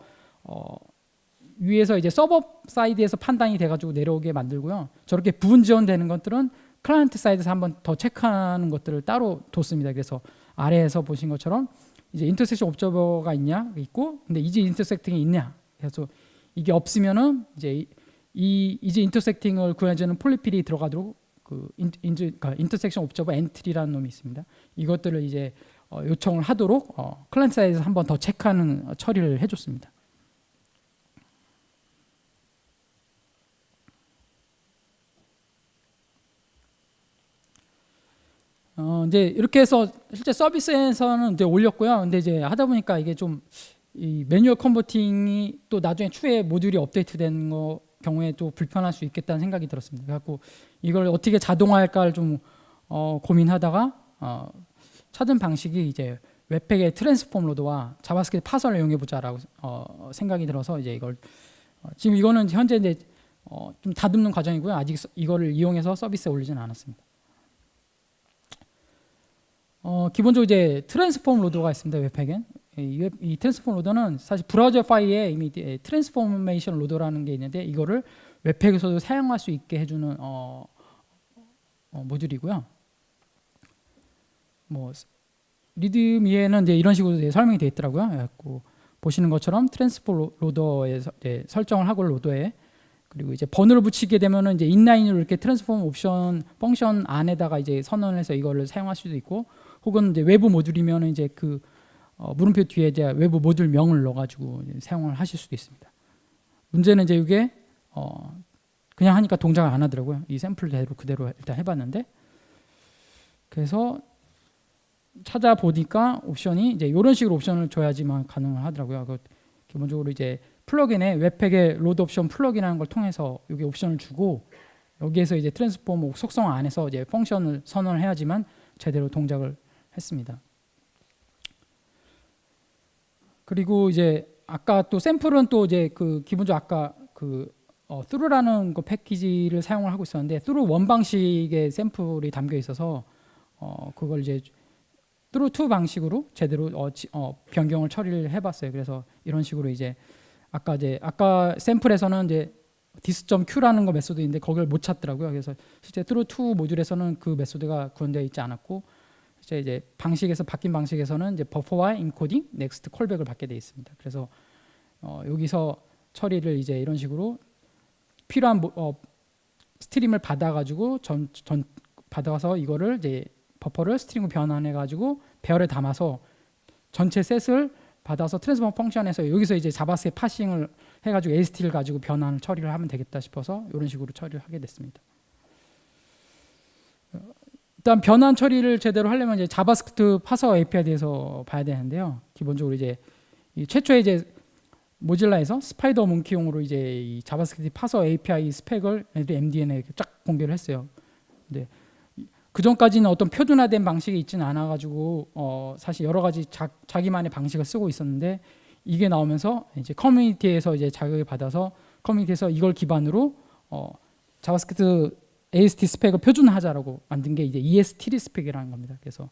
이제 서버 사이드에서 판단이 돼가지고 내려오게 만들고요. 저렇게 부분 지원되는 것들은 클라이언트 사이드에서 한번 더 체크하는 것들을 따로 뒀습니다. 그래서 아래에서 보신 것처럼 이제 인터섹션 옵저버가 있고, 근데 이제 인터섹팅이 있냐. 그래서 이게 없으면은 이제 이제 인터섹팅을 구현해주는 폴리필이 들어가도록 그러니까 인터섹션 옵저버 엔트리라는 놈이 있습니다. 이것들을 이제 요청을 하도록 클라이언트 사이드에서 한번 더 체크하는 처리를 해줬습니다. 이제 이렇게 해서 실제 서비스에서는 이제 올렸고요. 근데 이제 하다 보니까 이게 좀 이 매뉴얼 컨버팅이 또 나중에 추후에 모듈이 업데이트된 경우에 또 불편할 수 있겠다는 생각이 들었습니다. 그래갖고 이걸 어떻게 자동화할까를 좀 고민하다가 찾은 방식이 이제 웹팩의 트랜스폼 로더와 자바스크립트 파서를 이용해 보자라고 생각이 들어서 이제 이걸 지금 이거는 현재 이제 좀 다듬는 과정이고요. 아직 이거를 이용해서 서비스에 올리지는 않았습니다. 기본적으로 이제 트랜스폼 로더가 있습니다. 웹팩엔 이 트랜스폼 로더는 사실 브라우저 파일에 이미 트랜스포메이션 로더라는 게 있는데 이거를 웹팩에서도 사용할 수 있게 해주는 모듈이고요. 뭐 리드미에는 이제 이런 식으로 설명이 되어 있더라고요. 그래갖고 보시는 것처럼 트랜스폼 로더에서 설정을 하고 로더에 그리고 이제 번호를 붙이게 되면은 이제 인라인으로 이렇게 트랜스폼 옵션 펑션 안에다가 이제 선언을 해서 이거를 사용할 수도 있고, 혹은 이제 외부 모듈이면은 이제 그 물음표 뒤에 이제 외부 모듈 명을 넣어가지고 사용을 하실 수도 있습니다. 문제는 이제 이게 그냥 하니까 동작을 안 하더라고요. 이 샘플대로 그대로 일단 해봤는데, 그래서 찾아보니까 옵션이 이제 이런 식으로 옵션을 줘야지만 가능을 하더라고요. 기본적으로 이제 플러그인에 웹팩의 로드 옵션 플러그인이라는 걸 통해서 여기 옵션을 주고 여기에서 이제 트랜스포머 속성 안에서 이제 펑션을 선언을 해야지만 제대로 동작을 했습니다. 그리고 이제 아까 또 샘플은 또 이제 그 기본적으로 아까 through라는 그 패키지를 사용을 하고 있었는데 through 원 방식의 샘플이 담겨 있어서 그걸 이제 through two 방식으로 제대로 변경을 처리를 해봤어요. 그래서 이런 식으로 이제 아까 샘플에서는 이제 dis.q라는 거 메소드인데 거기를 못 찾더라고요. 그래서 실제 through two 모듈에서는 그 메소드가 구현되어 있지 않았고, 이제 방식에서 바뀐 방식에서는 이제 버퍼와 인코딩, 넥스트 콜백을 받게 되어 있습니다. 그래서 여기서 처리를 이제 이런 식으로 필요한 스트림을 받아가지고 받아서 이거를 이제 버퍼를 스트링으로 변환해가지고 배열에 담아서 전체 셋을 받아서 트랜스포머 펑션에서 여기서 이제 자바스의 파싱을 해가지고 AST를 가지고 변환 처리를 하면 되겠다 싶어서 이런 식으로 처리를 하게 됐습니다. 일단 변환 처리를 제대로 하려면 이제 자바스크립트 파서 API에 대해서 봐야 되는데요. 기본적으로 이제 최초에 이제 모질라에서 스파이더 몽키용으로 이제 이 자바스크립트 파서 API 스펙을 MDN에 쫙 공개를 했어요. 근데 그 전까지는 어떤 표준화된 방식이 있지는 않아가지고 사실 여러 가지 자기만의 방식을 쓰고 있었는데 이게 나오면서 이제 커뮤니티에서 이제 자극을 받아서 커뮤니티에서 이걸 기반으로 자바스크립트 AST 스펙을 표준화하자라고 만든 게 이제 EST 스펙이라는 겁니다. 그래서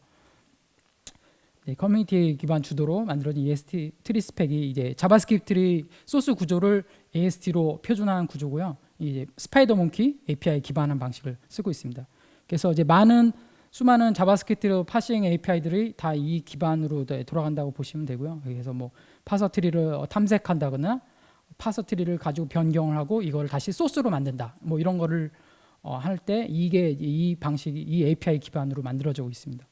커뮤니티 기반 주도로 만들어진 EST 트리 스펙이 이제 자바스크립트 소스 구조를 AST로 표준화한 구조고요. 이제 스파이더 몽키 API 기반한 방식을 쓰고 있습니다. 그래서 이제 수많은 자바스크립트 파싱 API들이 다 이 기반으로 돌아간다고 보시면 되고요. 그래서 뭐 파서 트리를 탐색한다거나 파서 트리를 가지고 변경을 하고 이걸 다시 소스로 만든다. 뭐 이런 거를 할 때 이게 이 방식이 이 API 기반으로 만들어지고 있습니다.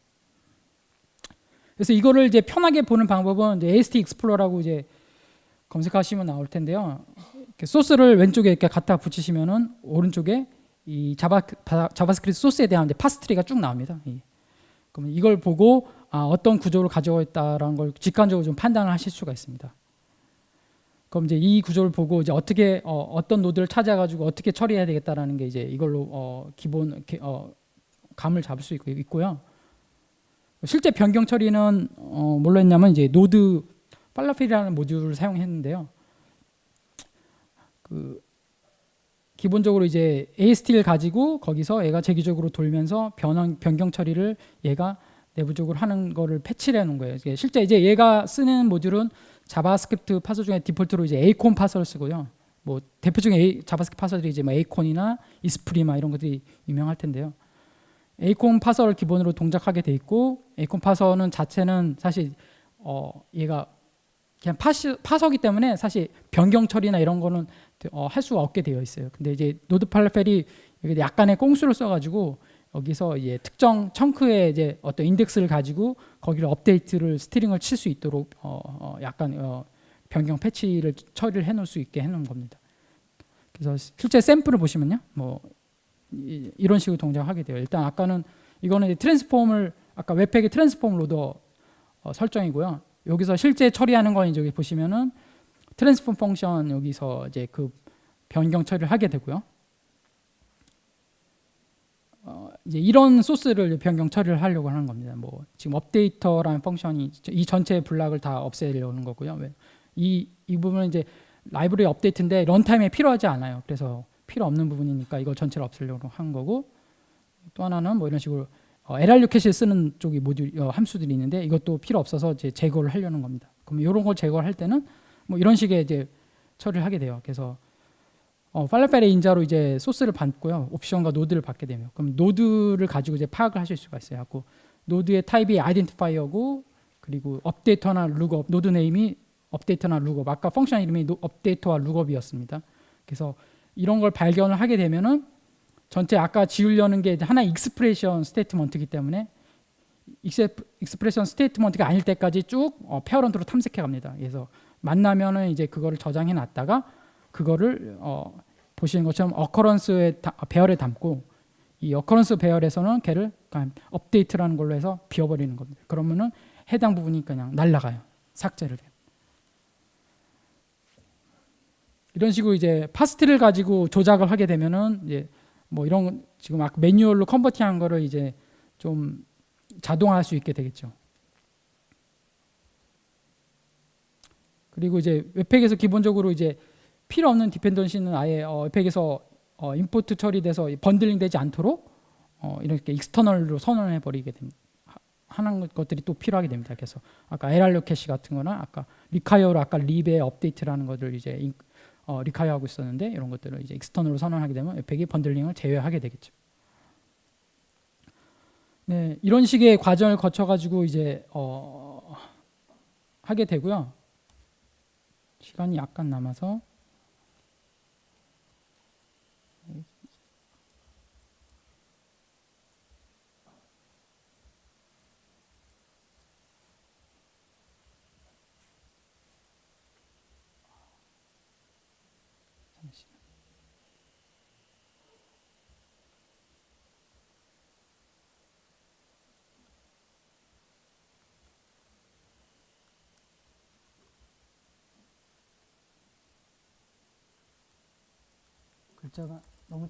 그래서 이거를 이제 편하게 보는 방법은 이제 AST 익스플로러라고 이제 검색하시면 나올 텐데요. 이렇게 소스를 왼쪽에 이렇게 갖다 붙이시면은 오른쪽에 이 자바스크립트 소스에 대한 이제 파스 트리가 쭉 나옵니다. 그러면 이걸 보고 어떤 구조를 가지고 있다라는 걸 직관적으로 좀 판단을 하실 수가 있습니다. 그럼 이제 이 구조를 보고 이제 어떻게 어떤 노드를 찾아가지고 어떻게 처리해야 되겠다라는 게 이제 이걸로 기본 감을 잡을 수 있고요. 실제 변경 처리는 뭘로 했냐면 이제 노드 팔라필이라는 모듈을 사용했는데요. 기본적으로 이제 AST를 가지고 거기서 얘가 재기적으로 돌면서 변경 처리를 얘가 내부적으로 하는 거를 패치를 해놓은 거예요. 실제 이제 얘가 쓰는 모듈은 자바스크립트 파서 중에 디폴트로 이제 에이콘 파서를 쓰고요. 뭐 대표적인 자바스크립트 파서들이 이제 뭐 에이콘이나 이스프리마 이런 것들이 유명할 텐데요. 에이콘 파서를 기본으로 동작하게 돼 있고, 에이콘 파서는 자체는 사실 얘가 그냥 파서기 때문에 사실 변경 처리나 이런 거는 할 수가 없게 되어 있어요. 근데 이제 노드 팔라펠이 약간의 꼼수를 써가지고 여기서 이제 특정 청크의 이제 어떤 인덱스를 가지고 거기를 업데이트를 스트링을 칠 수 있도록 약간 변경 패치를 처리를 해놓을 수 있게 해놓은 겁니다. 그래서 실제 샘플을 보시면요, 뭐 이런 식으로 동작하게 돼요. 일단 아까는 이거는 트랜스폼을 아까 웹팩의 트랜스폼 로더 설정이고요. 여기서 실제 처리하는 건 이제 여기 보시면은 트랜스폼 펑션 여기서 이제 그 변경 처리를 하게 되고요. 이제 이런 소스를 변경 처리를 하려고 하는 겁니다. 뭐 지금 업데이터라는 펑션이 이 전체 블락을 다 없애려는 거고요. 이 부분은 이제 라이브러리 업데이트인데 런타임에 필요하지 않아요. 그래서 필요 없는 부분이니까 이걸 전체를 없애려고 한 거고, 또 하나는 뭐 이런 식으로 LRU 캐시를 쓰는 쪽이 모듈 함수들이 있는데 이것도 필요 없어서 이제 제거를 하려는 겁니다. 그럼 이런 걸 제거를 할 때는 뭐 이런 식의 이제 처리를 하게 돼요. 그래서 팔라펠의 인자로 이제 소스를 받고요, 옵션과 노드를 받게 되면 그럼 노드를 가지고 이제 파악을 하실 수가 있어요. 그 노드의 타입이 아이덴티파이어고, 그리고 업데이터나 룩업, 노드 네임이 업데이터나 룩업, 아까 펑션 이름이 업데이터와 룩업이었습니다. 그래서 이런 걸 발견을 하게 되면은 전체 아까 지우려는 게 하나의 익스프레션 스테이트먼트이기 때문에 익스프레션 스테이트먼트가 아닐 때까지 쭉 페어런트로 탐색해 갑니다. 그래서 만나면은 이제 그거를 저장해 놨다가 그거를 보시는 것처럼 어커런스의 배열에 담고, 이 어커런스 배열에서는 걔를 업데이트라는 걸로 해서 비워버리는 겁니다. 그러면은 해당 부분이 그냥 날아가요. 삭제를 해요. 이런 식으로 이제 파스트를 가지고 조작을 하게 되면은 이제 뭐 이런 지금 아까 매뉴얼로 컨버팅한 거를 이제 좀 자동화할 수 있게 되겠죠. 그리고 이제 웹팩에서 기본적으로 이제 필요 없는 디펜던시는 아예 웹팩에서 임포트 처리돼서 번들링 되지 않도록 이렇게 익스터널로 선언해 버리게 됩니다. 하는 것들이 또 필요하게 됩니다. 그래서 아까 LRU 캐시 같은 거나 아까 리카이어로 아까 립의 업데이트라는 것을 이제 리카이어하고 있었는데 이런 것들을 이제 익스터널로 선언하게 되면 웹팩이 번들링을 제외하게 되겠죠. 네, 이런 식의 과정을 거쳐 가지고 이제 하게 되고요. 시간이 약간 남아서 글자가 너무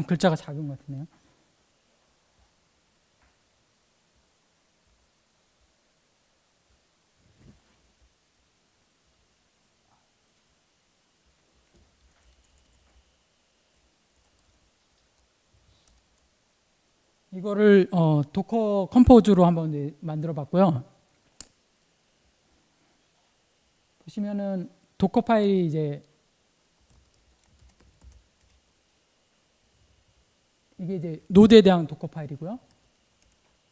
글자가 작은 것 같네요. 이거를 도커 컴포즈로 한번 만들어 봤고요. 보시면은 도커 파일이 이제 이게 이제 노드에 대한 도커 파일이고요.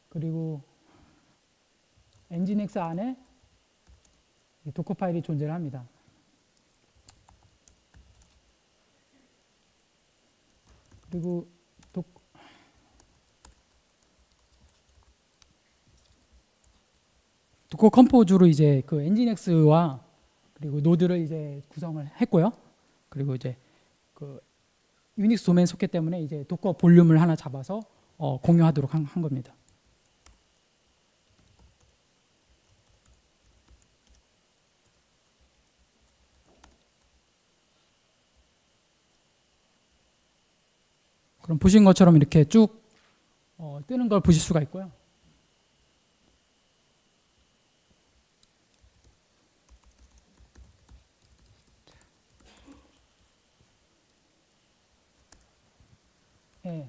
그리고 엔진엑스 안에 도커 파일이 존재를 합니다. 그리고 도커 컴포즈로 이제 그 엔진엑스와 그리고 노드를 이제 구성을 했고요. 그리고 이제 그 유닉스 도메인 소켓 때문에 이제 도커 볼륨을 하나 잡아서 공유하도록 한 겁니다. 그럼 보신 것처럼 이렇게 쭉 뜨는 걸 보실 수가 있고요. 예,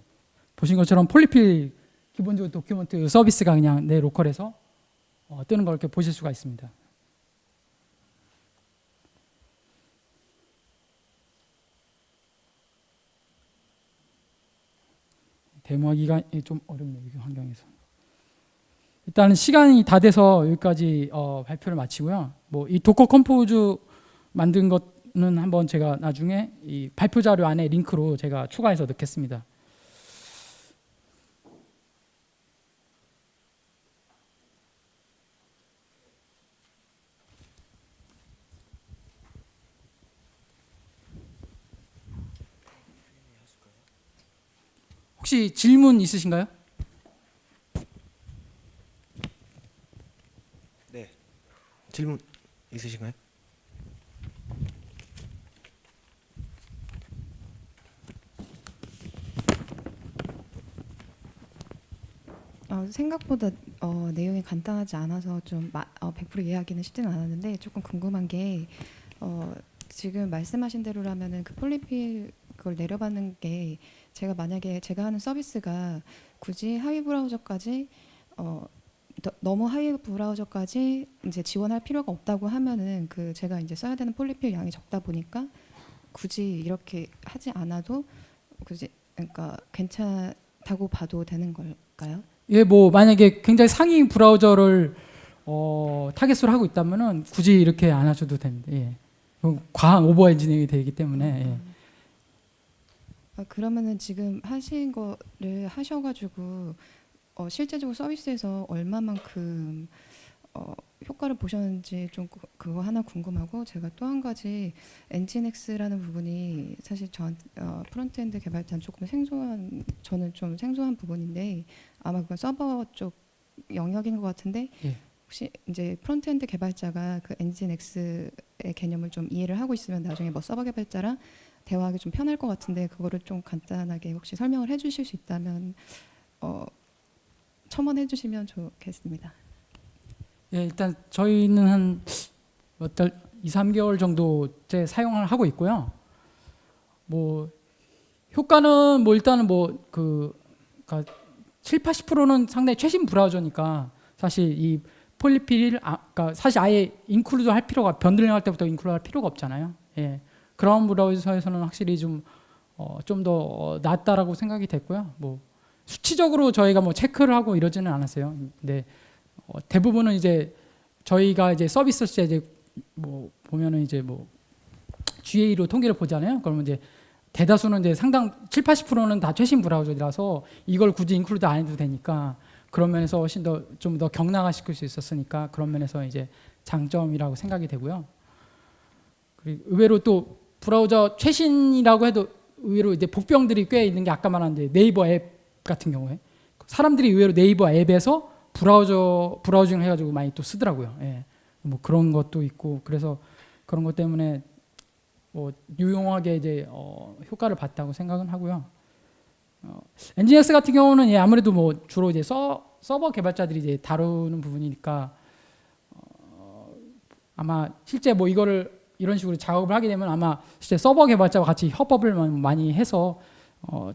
보신 것처럼 폴리필 기본적으로 도큐먼트 서비스가 그냥 내 로컬에서 뜨는 걸 이렇게 보실 수가 있습니다. 데모하기가 좀 어렵네요. 이 환경에서. 일단 시간이 다 돼서 여기까지 발표를 마치고요. 뭐 이 도커 컴포즈 만든 것은 한번 제가 나중에 이 발표 자료 안에 링크로 제가 추가해서 넣겠습니다. 혹시 질문 있으신가요? 네. 질문 있으신가요? 생각보다 내용이 간단하지 않아서 좀 100% 이해하기는 쉽지는 않았는데 조금 궁금한 게 지금 말씀하신 대로라면은 그 폴리필 그걸 내려받는 게 제가 만약에 제가 하는 서비스가 굳이 하위 브라우저까지 너무 하위 브라우저까지 이제 지원할 필요가 없다고 하면은 그 제가 이제 써야 되는 폴리필 양이 적다 보니까 굳이 이렇게 하지 않아도 굳이 그러니까 괜찮다고 봐도 되는 걸까요? 예, 뭐 만약에 굉장히 상위 브라우저를 타겟으로 하고 있다면은 굳이 이렇게 안 하셔도 됩니다. 예. 과한 오버 엔지니어링이 되기 때문에. 예. 그러면은 지금 하신 거를 하셔가지고 실제적으로 서비스에서 얼마만큼 효과를 보셨는지 좀 그거 하나 궁금하고 제가 또 한 가지 엔진엑스라는 부분이 사실 프론트엔드 개발자는 조금 저는 좀 생소한 부분인데 아마 그건 서버 쪽 영역인 것 같은데 예. 혹시 이제 프론트엔드 개발자가 그 엔진엑스의 개념을 좀 이해를 하고 있으면 나중에 뭐 서버 개발자랑 대화하기 좀 편할 것 같은데 그거를 좀 간단하게 혹시 설명을 해주실 수 있다면 첨언해 주시면 좋겠습니다. 예, 일단 저희는 한 2, 3개월 정도째 사용을 하고 있고요. 뭐 효과는 뭐 일단은 그러니까 7, 80%는 상당히 최신 브라우저니까 사실 이 폴리필 그러니까 사실 아예 인클루드 할 필요가 변들링 할 때부터 인클루드 할 필요가 없잖아요. 예. 그런 브라우저에서는 확실히 좀 더 낫다라고 생각이 됐고요. 뭐 수치적으로 저희가 뭐 체크를 하고 이러지는 않았어요. 근데 대부분은 이제 저희가 이제 서비스 때 이제 뭐 보면은 이제 뭐 GA로 통계를 보잖아요. 그러면 이제 대다수는 이제 상당 7, 80%는 다 최신 브라우저라서 이걸 굳이 인클루드 안 해도 되니까 그런 면에서 훨씬 더 좀 더 경량화시킬 수 있었으니까 그런 면에서 이제 장점이라고 생각이 되고요. 그리고 의외로 또 브라우저 최신이라고 해도 의외로 이제 복병들이 꽤 있는 게 아까 말한 이제 네이버 앱 같은 경우에 사람들이 의외로 네이버 앱에서 브라우징을 해가지고 많이 또 쓰더라고요. 예. 뭐 그런 것도 있고 그래서 그런 것 때문에 뭐 유용하게 이제 효과를 봤다고 생각은 하고요. 엔지니어스 같은 경우는 예, 아무래도 뭐 주로 이제 서버 개발자들이 이제 다루는 부분이니까 아마 실제 뭐 이거를 이런 식으로 작업을 하게 되면 아마 실제 서버 개발자와 같이 협업을 많이 해서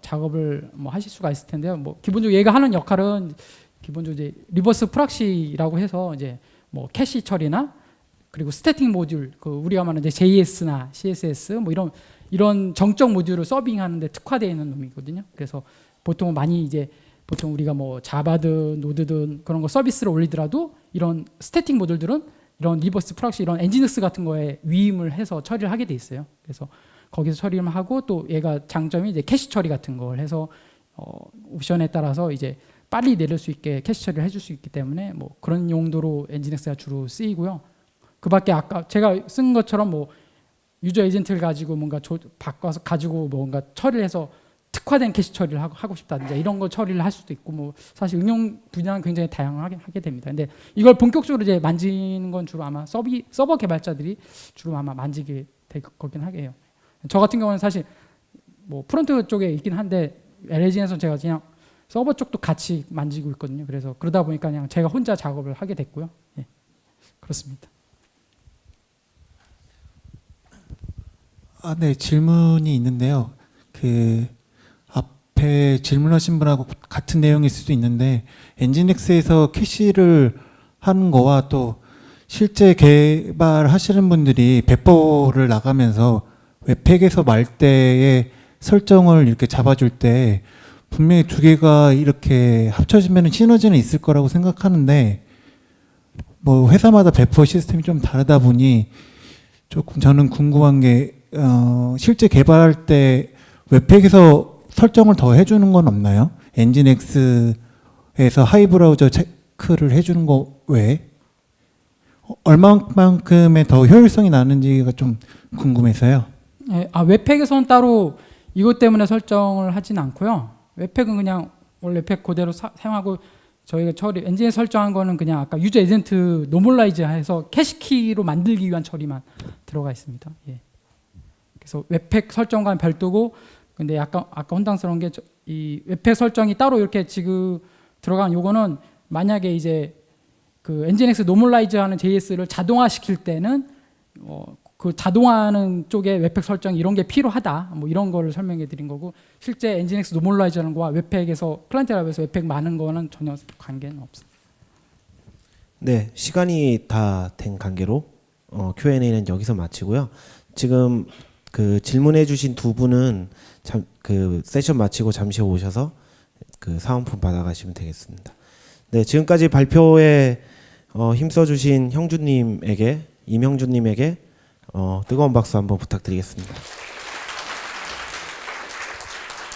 작업을 뭐 하실 수가 있을 텐데요. 뭐 기본적으로 얘가 하는 역할은 기본적으로 이제 리버스 프락시라고 해서 이제 뭐 캐시 처리나 그리고 스태틱 모듈 그 우리가 말하는 이제 JS나 CSS 뭐 이런 정적 모듈을 서빙하는데 특화되어 있는 놈이거든요. 그래서 보통 많이 이제 보통 우리가 뭐 자바든 노드든 그런 거 서비스를 올리더라도 이런 스태틱 모듈들은 이런 리버스 프락시 이런 엔지닉스 같은 거에 위임을 해서 처리를 하게 돼 있어요. 그래서 거기서 처리를 하고 또 얘가 장점이 이제 캐시 처리 같은 걸 해서 옵션에 따라서 이제 빨리 내릴 수 있게 캐시 처리를 해줄 수 있기 때문에 뭐 그런 용도로 엔지닉스가 주로 쓰이고요. 그밖에 아까 제가 쓴 것처럼 뭐 유저 에이전트를 가지고 뭔가 바꿔서 가지고 뭔가 처리를 해서 특화된 캐시 처리를 하고 싶다든지 이런 거 처리를 할 수도 있고 뭐 사실 응용 분야는 굉장히 다양하게 하게 됩니다. 근데 이걸 본격적으로 이제 만지는 건 주로 아마 서버 개발자들이 주로 아마 만지게 될 거긴 하게요. 저 같은 경우는 사실 뭐 프론트 쪽에 있긴 한데 LA진에서 제가 그냥 서버 쪽도 같이 만지고 있거든요. 그래서 그러다 보니까 그냥 제가 혼자 작업을 하게 됐고요. 예, 그렇습니다. 네, 질문이 있는데요. 그 앞에 질문하신 분하고 같은 내용일 수도 있는데 엔진엑스에서 캐시를 하는 거와 또 실제 개발하시는 분들이 배포를 나가면서 웹팩에서 말 때의 설정을 이렇게 잡아줄 때 분명히 두 개가 이렇게 합쳐지면 시너지는 있을 거라고 생각하는데 뭐 회사마다 배포 시스템이 좀 다르다 보니 조금 저는 궁금한 게 실제 개발할 때 웹팩에서 설정을 더 해주는 건 없나요? 엔진엑스에서 하이 브라우저 체크를 해주는 거 외에 얼마만큼의 더 효율성이 나는지가 좀 궁금해서요. 예, 웹팩에서는 따로 이것 때문에 설정을 하진 않고요. 웹팩은 그냥 원래 웹팩 그대로 사용하고 저희가 처리 엔진에 설정한 거는 그냥 아까 유저 에이전트 노멀라이즈해서 캐시키로 만들기 위한 처리만 들어가 있습니다. 예. 그래서 웹팩 설정과는 별도고, 근데 약간 아까 혼동스러운 게 이 웹팩 설정이 따로 이렇게 지금 들어간 요거는 만약에 이제 그 엔진엑스 노멀라이즈하는 JS를 자동화시킬 때는 그 자동화하는 쪽에 웹팩 설정 이런 게 필요하다. 뭐 이런 거를 설명해 드린 거고, 실제 엔진엑스 노멀라이즈하는 거와 웹팩에서 클라이언트 랩에서 웹팩 많은 거는 전혀 관계는 없습니다. 네, 시간이 다 된 관계로 Q&A는 여기서 마치고요. 지금 그 질문해 주신 두 분은 그 세션 마치고 잠시 오셔서 그 사은품 받아가시면 되겠습니다. 네, 지금까지 발표에 힘써 주신 형주님에게, 임형주님에게 뜨거운 박수 한번 부탁드리겠습니다.